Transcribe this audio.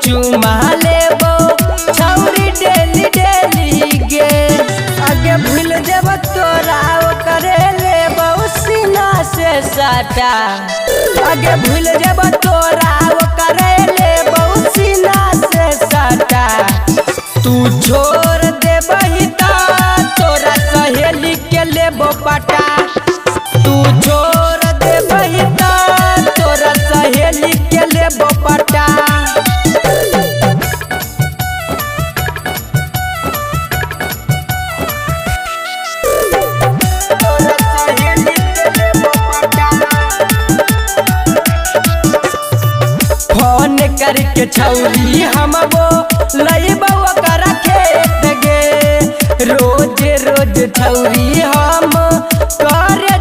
चुमा लेबो छौरी डेली डेली गे। आगे भूल देब तोरा करे लेबो सीना से साटा। आगे भूल देब तोरा करे लेबो सीना से साटा। तू छोड़ देबही त तोरा सहेली के लेबो पटा। तू छोड़ देबही त तोरा सहेली के लेबो पटा। फोन करके छौरी हमबो लइबो ओकरा खेत गे। रोज रोज छौरी हम करे